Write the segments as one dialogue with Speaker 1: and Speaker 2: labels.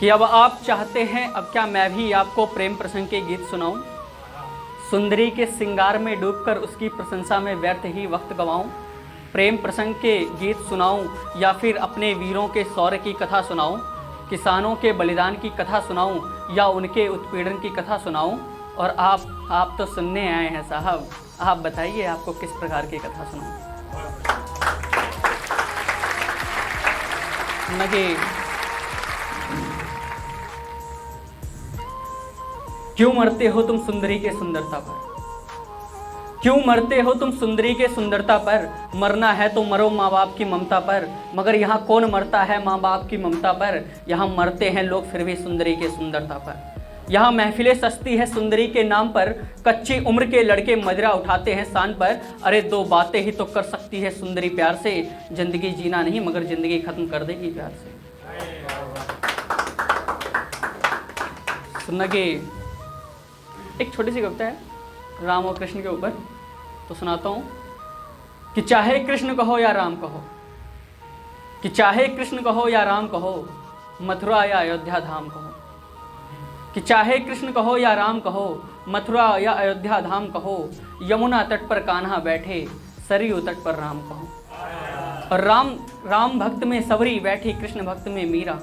Speaker 1: कि अब आप चाहते हैं अब क्या मैं भी आपको प्रेम प्रसंग के गीत सुनाऊं, सुंदरी के श्रृंगार में डूबकर उसकी प्रशंसा में व्यर्थ ही वक्त गवाऊं, प्रेम प्रसंग के गीत सुनाऊं या फिर अपने वीरों के शौर्य की कथा सुनाऊं, किसानों के बलिदान की कथा सुनाऊं या उनके उत्पीड़न की कथा सुनाऊं। और आप तो सुनने आए हैं साहब, आप बताइए आपको किस प्रकार की कथा सुनाऊं। क्यों मरते हो तुम सुंदरी के सुंदरता पर, क्यों मरते हो तुम सुंदरी के सुंदरता पर, मरना है तो मरो माँ बाप की ममता पर। मगर यहाँ कौन मरता है माँ बाप की ममता पर, यहाँ मरते हैं लोग फिर भी सुंदरी के सुंदरता पर। यहाँ महफिलें सस्ती है सुंदरी के नाम पर, कच्ची उम्र के लड़के मजरा उठाते हैं शान पर। अरे दो बातें ही तो कर सकती है सुंदरी प्यार से, जिंदगी जीना नहीं मगर जिंदगी खत्म कर देगी प्यार से। सुनना कि एक छोटी सी कविता है राम और कृष्ण के ऊपर, तो सुनाता हूँ कि चाहे कृष्ण कहो या राम कहो, कि चाहे कृष्ण कहो या राम कहो, मथुरा या अयोध्या धाम कहो, कि चाहे कृष्ण कहो या राम कहो, मथुरा या अयोध्या धाम कहो, यमुना तट पर कान्हा बैठे, सरयू तट पर राम कहो। और राम भक्त में सबरी बैठी, कृष्ण भक्त में मीरा,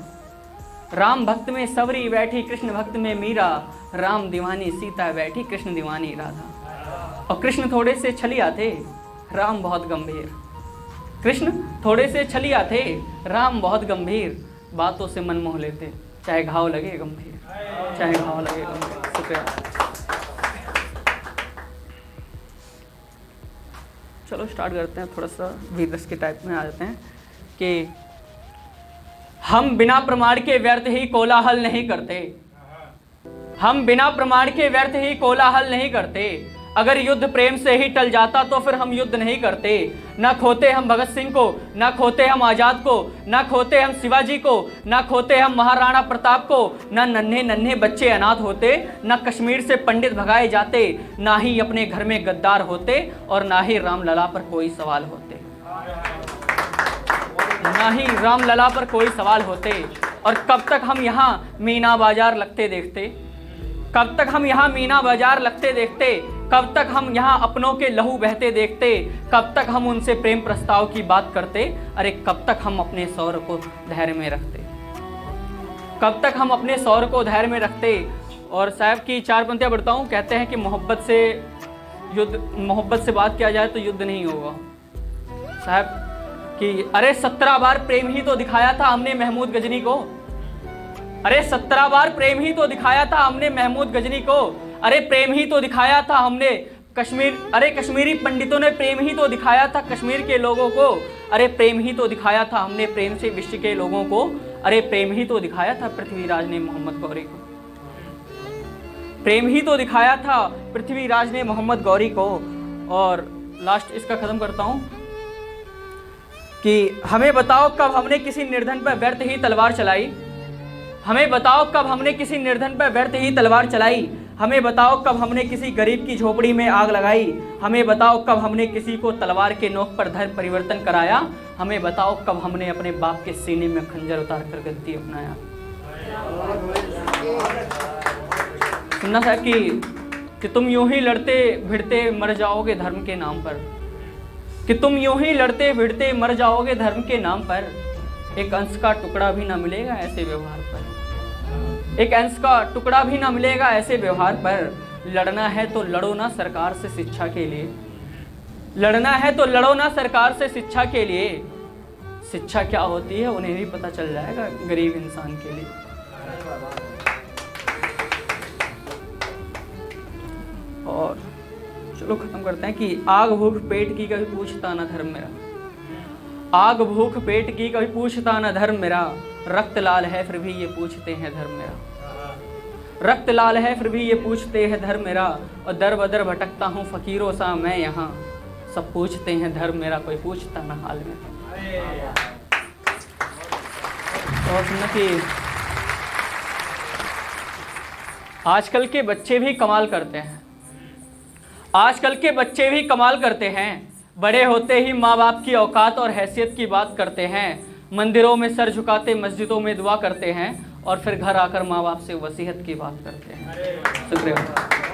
Speaker 1: राम भक्त में सबरी बैठी, कृष्ण भक्त में मीरा, राम दीवानी सीता बैठी, कृष्ण दीवानी राधा। और कृष्ण थोड़े से छलिया थे, राम बहुत गंभीर, कृष्ण थोड़े से छलिया थे, राम बहुत गंभीर, बातों से मन मोह लेते, चाहे घाव लगे गंभीर, चाहे घाव लगे गंभीर। शुक्रिया। चलो स्टार्ट करते हैं, थोड़ा सा वीररस के टाइप में आ जाते हैं कि हम बिना प्रमाण के व्यर्थ ही कोलाहल नहीं करते, हम बिना प्रमाण के व्यर्थ ही कोलाहल नहीं करते। अगर युद्ध प्रेम से ही टल जाता तो फिर हम युद्ध नहीं करते। ना खोते हम भगत सिंह को, ना खोते हम आज़ाद को, ना खोते हम शिवाजी को, ना खोते हम महाराणा प्रताप को, ना नन्हे नन्हे बच्चे अनाथ होते, ना कश्मीर से पंडित भगाए जाते, ना ही अपने घर में गद्दार होते, और ना ही रामलला पर कोई सवाल होते, ना ही रामलला पर कोई सवाल होते। और कब तक हम यहाँ मीना बाजार लगते देखते, कब तक हम यहाँ मीना बाजार लगते देखते, कब तक हम यहाँ अपनों के लहू बहते देखते, कब तक हम उनसे प्रेम प्रस्ताव की बात करते। अरे कब तक हम अपने सौर को धैर्य में रखते, कब तक हम अपने सौर को धैर्य में रखते। और साहब की चार पंक्तियाँ बढ़ता हूँ, कहते हैं कि मोहब्बत से बात किया जाए तो युद्ध नहीं होगा। साहब कि अरे 17 बार प्रेम ही तो दिखाया था हमने महमूद गजनी को, अरे 17 बार प्रेम ही तो दिखाया था हमने महमूद गजनी को, अरे प्रेम ही तो दिखाया था हमने कश्मीरी पंडितों ने प्रेम ही तो दिखाया था कश्मीर के लोगों को, अरे प्रेम ही तो दिखाया था हमने प्रेम से विश्व के लोगों को, अरे प्रेम ही तो दिखाया था पृथ्वीराज ने मोहम्मद गौरी को, प्रेम ही तो दिखाया था पृथ्वीराज ने मोहम्मद गौरी को। और लास्ट इसका खत्म करता हूं कि हमें बताओ कब हमने किसी निर्धन पर व्यर्थ ही तलवार चलाई, हमें बताओ कब हमने किसी निर्धन पर व्यर्थ ही तलवार चलाई, हमें बताओ कब हमने किसी गरीब की झोपड़ी में आग लगाई, हमें बताओ कब हमने किसी को तलवार के नोक पर धर्म परिवर्तन कराया, हमें बताओ कब हमने अपने बाप के सीने में खंजर उतार कर गद्दी अपनाया। सुनना था कि तुम यूं ही लड़ते भिड़ते मर जाओगे धर्म के नाम पर, कि तुम यूं ही लड़ते भिड़ते मर जाओगे धर्म के नाम पर, एक अंश का टुकड़ा भी ना मिलेगा ऐसे व्यवहार पर, एक अंश का टुकड़ा भी ना मिलेगा ऐसे व्यवहार पर। लड़ना है तो लड़ो ना सरकार से शिक्षा के लिए, लड़ना है तो लड़ो ना सरकार से शिक्षा के लिए, शिक्षा क्या होती है उन्हें भी पता चल जाएगा गरीब इंसान के लिए। और चलो खत्म करते हैं कि आग भूख पेट की कभी पूछता ना धर्म मेरा, आग भूख पेट की कभी पूछता ना धर्म मेरा, रक्त लाल है फिर भी ये पूछते हैं धर्म मेरा, रक्त लाल है फिर भी ये पूछते हैं धर्म मेरा, और दर बदर भटकता हूँ फकीरों सा मैं यहाँ, सब पूछते हैं धर्म मेरा कोई पूछता ना हाल में। और सुनना कि आजकल के बच्चे भी कमाल करते हैं, आजकल के बच्चे भी कमाल करते हैं, बड़े होते ही माँ बाप की औकात और हैसियत की बात करते हैं, मंदिरों में सर झुकाते मस्जिदों में दुआ करते हैं, और फिर घर आकर माँ बाप से वसीयत की बात करते हैं। शुक्रिया।